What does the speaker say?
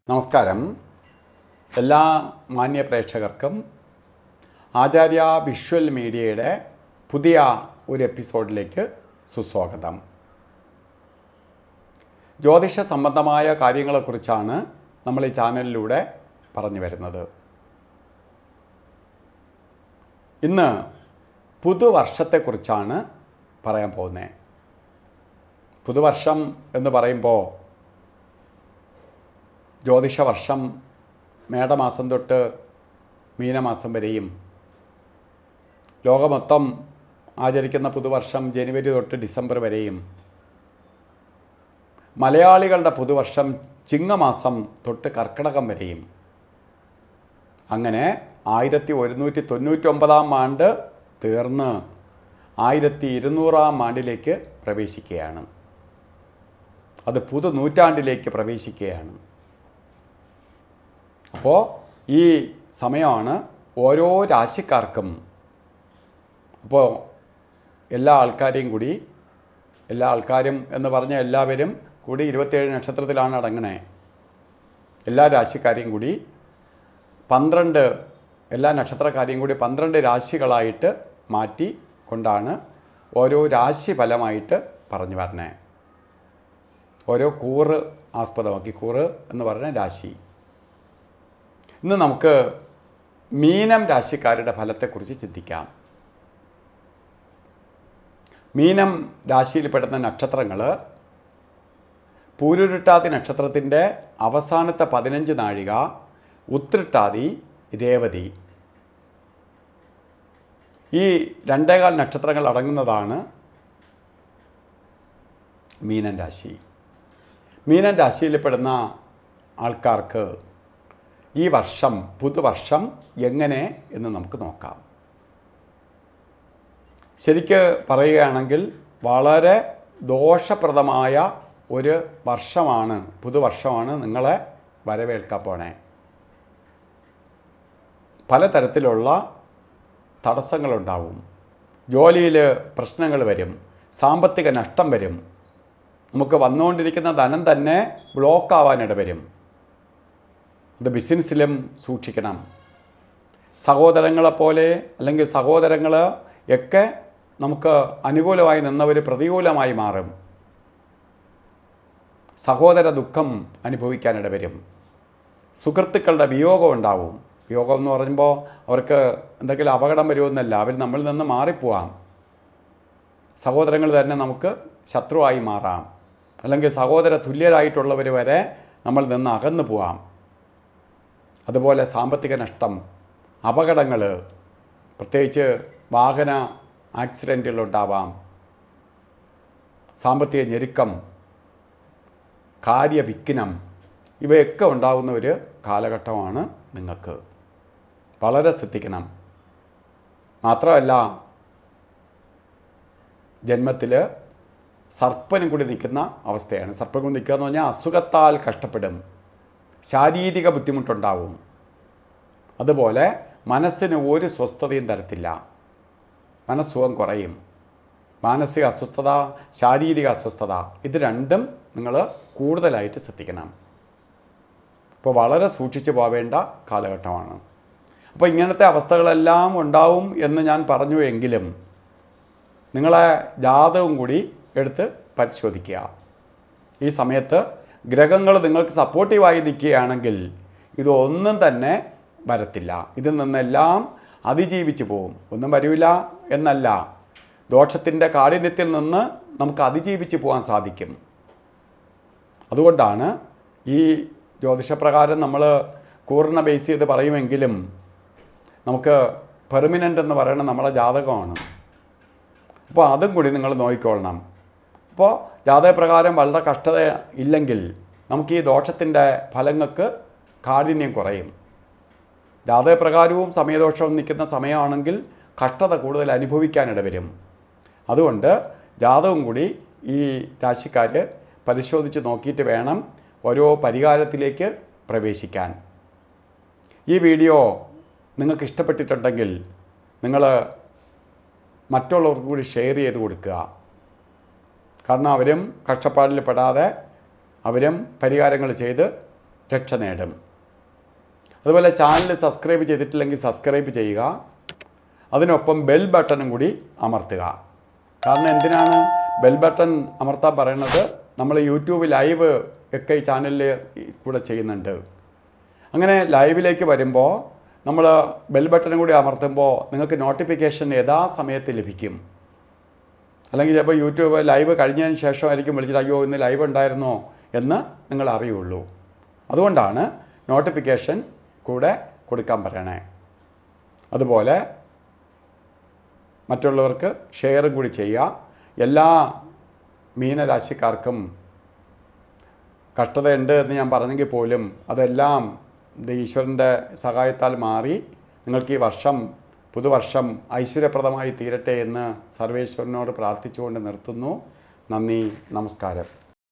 നമസ്കാരം. എല്ലാ മാന്യ പ്രേക്ഷകർക്കും ആചാര്യ വിഷ്വൽ മീഡിയയുടെ പുതിയ ഒരു എപ്പിസോഡിലേക്ക് സുസ്വാഗതം. ജ്യോതിഷ സംബന്ധമായ കാര്യങ്ങളെക്കുറിച്ചാണ് നമ്മൾ ഈ ചാനലിലൂടെ പറഞ്ഞു വരുന്നത്. ഇന്ന് പുതുവർഷത്തെക്കുറിച്ചാണ് പറയാൻ പോകുന്നത്. പുതുവർഷം എന്ന് പറയുമ്പോൾ ജ്യോതിഷവർഷം മേടമാസം തൊട്ട് മീനമാസം വരെയും, ലോകമൊത്തം ആചരിക്കുന്ന പുതുവർഷം ജനുവരി തൊട്ട് ഡിസംബർ വരെയും, മലയാളികളുടെ പുതുവർഷം ചിങ്ങമാസം തൊട്ട് കർക്കിടകം വരെയും, അങ്ങനെ 1199 ആണ്ട് തീർന്ന് 1200 ആണ്ടിലേക്ക് പ്രവേശിക്കുകയാണ്. അത് പുതുനൂറ്റാണ്ടിലേക്ക് പ്രവേശിക്കുകയാണ്. അപ്പോൾ ഈ സമയമാണ് ഓരോ രാശിക്കാർക്കും, അപ്പോൾ എല്ലാ ആൾക്കാരും എന്ന് പറഞ്ഞ എല്ലാവരും കൂടി 27 നക്ഷത്രത്തിലാണ് അടങ്ങണേ. എല്ലാ രാശിക്കാരെയും കൂടി 12, എല്ലാ നക്ഷത്രക്കാരെയും കൂടി 12 രാശികളായിട്ട് മാറ്റി കൊണ്ടാണ് ഓരോ രാശി ഫലമായിട്ട് പറഞ്ഞു വരണേ. ഓരോ കൂറ് ആസ്പദമാക്കി, കൂറ് എന്ന് പറഞ്ഞ രാശി. ഇന്ന് നമുക്ക് മീനം രാശിക്കാരുടെ ഫലത്തെക്കുറിച്ച് ചിന്തിക്കാം. മീനം രാശിയിൽപ്പെടുന്ന നക്ഷത്രങ്ങൾ പൂരുരുട്ടാതി നക്ഷത്രത്തിൻ്റെ അവസാനത്തെ 15 നാഴിക, ഉത്രട്ടാതി, രേവതി. ഈ 2.25 നക്ഷത്രങ്ങൾ അടങ്ങുന്നതാണ് മീനൻ രാശി. മീനൻ രാശിയിൽപ്പെടുന്ന ആൾക്കാർക്ക് ഈ വർഷം, പുതുവർഷം എങ്ങനെ എന്ന് നമുക്ക് നോക്കാം. ശരിക്ക് പറയുകയാണെങ്കിൽ വളരെ ദോഷപ്രദമായ ഒരു വർഷമാണ്, പുതുവർഷമാണ് നിങ്ങളെ വരവേൽക്കാൻ പോണേ. പലതരത്തിലുള്ള തടസ്സങ്ങളുണ്ടാവും. ജോലിയിൽ പ്രശ്നങ്ങൾ വരും, സാമ്പത്തിക നഷ്ടം വരും, നമുക്ക് വന്നുകൊണ്ടിരിക്കുന്ന ധനം തന്നെ ബ്ലോക്കാവാനിട വരും. അത് ബിസിനസ്സിലും സൂക്ഷിക്കണം. സഹോദരങ്ങളെപ്പോലെ അല്ലെങ്കിൽ സഹോദരങ്ങൾ ഒക്കെ നമുക്ക് അനുകൂലമായി നിന്നവർ പ്രതികൂലമായി മാറും. സഹോദര ദുഃഖം അനുഭവിക്കാനിട വരും. സുഹൃത്തുക്കളുടെ വിയോഗം ഉണ്ടാവും. വിയോഗം എന്ന് പറയുമ്പോൾ അവർക്ക് എന്തെങ്കിലും അപകടം വരുമെന്നല്ല, അവർ നമ്മളിൽ നിന്ന് മാറിപ്പോവാം. സഹോദരങ്ങൾ തന്നെ നമുക്ക് ശത്രുവായി മാറാം. അല്ലെങ്കിൽ സഹോദര തുല്യരായിട്ടുള്ളവർ വരെ നമ്മൾ നിന്ന് അകന്നു പോവാം. അതുപോലെ സാമ്പത്തിക നഷ്ടം, അപകടങ്ങൾ, പ്രത്യേകിച്ച് വാഹന ആക്സിഡൻറ്റുകളുണ്ടാവാം, സാമ്പത്തിക ഞെരുക്കം, കാര്യവിഘ്നം, ഇവയൊക്കെ ഉണ്ടാകുന്ന ഒരു കാലഘട്ടമാണ് നിങ്ങൾക്ക്. വളരെ ശ്രദ്ധിക്കണം. മാത്രമല്ല, ജന്മത്തിൽ സർപ്പനും കൂടി നിൽക്കുന്ന അവസ്ഥയാണ്. സർപ്പം കൂടി നിൽക്കുക എന്ന് പറഞ്ഞാൽ അസുഖത്താൽ കഷ്ടപ്പെടും, ശാരീരിക ബുദ്ധിമുട്ടുണ്ടാവും. അതുപോലെ മനസ്സിന് ഒരു സ്വസ്ഥതയും തരത്തില്ല, മനസ്സുഖം കുറയും. മാനസിക അസ്വസ്ഥത, ശാരീരിക അസ്വസ്ഥത, ഇത് രണ്ടും നിങ്ങൾ കൂടുതലായിട്ട് ശ്രദ്ധിക്കണം. ഇപ്പോൾ വളരെ സൂക്ഷിച്ചു പോവേണ്ട കാലഘട്ടമാണ്. അപ്പോൾ ഇങ്ങനത്തെ അവസ്ഥകളെല്ലാം ഉണ്ടാവും എന്ന് ഞാൻ പറഞ്ഞു എങ്കിലും നിങ്ങളെ ജാതകം കൂടി എടുത്ത് പരിശോധിക്കുക. ഈ സമയത്ത് ഗ്രഹങ്ങൾ നിങ്ങൾക്ക് സപ്പോർട്ടീവായി നിൽക്കുകയാണെങ്കിൽ ഇതൊന്നും തന്നെ വരത്തില്ല. ഇതിൽ നിന്നെല്ലാം അതിജീവിച്ച് പോകും. ഒന്നും വരില്ല എന്നല്ല, ദോഷത്തിൻ്റെ കാഠിന്യത്തിൽ നിന്ന് നമുക്ക് അതിജീവിച്ച് പോകാൻ സാധിക്കും. അതുകൊണ്ടാണ് ഈ ജ്യോതിഷപ്രകാരം നമ്മൾ കൂറിനെ ബേസ് ചെയ്ത് പറയുമെങ്കിലും നമുക്ക് പെർമനൻ്റ് എന്ന് പറയുന്നത് നമ്മളെ ജാതകമാണ്. അപ്പോൾ അതും കൂടി നിങ്ങൾ നോക്കിക്കൊള്ളണം. അപ്പോൾ ജാതകപ്രകാരം വളരെ കഷ്ടത ഇല്ലെങ്കിൽ നമുക്ക് ഈ ദോഷത്തിൻ്റെ ഫലങ്ങൾക്ക് കാഠിന്യം കുറയും. ജാതകപ്രകാരവും സമയദോഷവും നിൽക്കുന്ന സമയമാണെങ്കിൽ കഷ്ടത കൂടുതൽ അനുഭവിക്കാനിട വരും. അതുകൊണ്ട് ജാതകം കൂടി ഈ രാശിക്കാർ പരിശോധിച്ച് നോക്കിയിട്ട് വേണം ഓരോ പരിഹാരത്തിലേക്ക് പ്രവേശിക്കാൻ. ഈ വീഡിയോ നിങ്ങൾക്ക് ഇഷ്ടപ്പെട്ടിട്ടുണ്ടെങ്കിൽ നിങ്ങൾ മറ്റുള്ളവർക്ക് കൂടി ഷെയർ ചെയ്ത് കൊടുക്കുക. കാരണം അവരും കഷ്ടപ്പാടിൽ പെടാതെ അവരും പരിഹാരങ്ങൾ ചെയ്ത് രക്ഷ നേടും. അതുപോലെ ചാനൽ സബ്സ്ക്രൈബ് ചെയ്തിട്ടില്ലെങ്കിൽ സബ്സ്ക്രൈബ് ചെയ്യുക. അതിനൊപ്പം ബെൽ ബട്ടണും കൂടി അമർത്തുക. കാരണം എന്തിനാണ് ബെൽ ബട്ടൺ അമർത്താൻ പറയുന്നത്? നമ്മൾ യൂട്യൂബ് ലൈവ് ഒക്കെ ഈ ചാനലിൽ കൂടെ ചെയ്യുന്നുണ്ട്. അങ്ങനെ ലൈവിലേക്ക് വരുമ്പോൾ നമ്മൾ ബെൽ ബട്ടണും കൂടി അമർത്തുമ്പോൾ നിങ്ങൾക്ക് നോട്ടിഫിക്കേഷൻ യഥാസമയത്ത് ലഭിക്കും. അല്ലെങ്കിൽ ചിലപ്പോൾ യൂട്യൂബ് ലൈവ് കഴിഞ്ഞതിന് ശേഷമായിരിക്കും വിളിച്ചിട്ട് അയ്യോ ഇന്ന് ലൈവ് ഉണ്ടായിരുന്നോ എന്ന് നിങ്ങൾ അറിയുള്ളൂ. അതുകൊണ്ടാണ് നോട്ടിഫിക്കേഷൻ കൂടെ കൊടുക്കാൻ പറയണേ. അതുപോലെ മറ്റുള്ളവർക്ക് ഷെയറും കൂടി ചെയ്യുക. എല്ലാ മീനരാശിക്കാർക്കും കഷ്ടതയുണ്ട് എന്ന് ഞാൻ പറഞ്ഞെങ്കിൽ പോലും അതെല്ലാം ഈശ്വരൻ്റെ സഹായത്താൽ മാറി നിങ്ങൾക്ക് ഈ വർഷം പുതുവർഷം ഐശ്വര്യപ്രദമായി തീരട്ടെ എന്ന് സർവേശ്വരനോട് പ്രാർത്ഥിച്ചുകൊണ്ട് നിർത്തുന്നു. നന്ദി, നമസ്കാരം.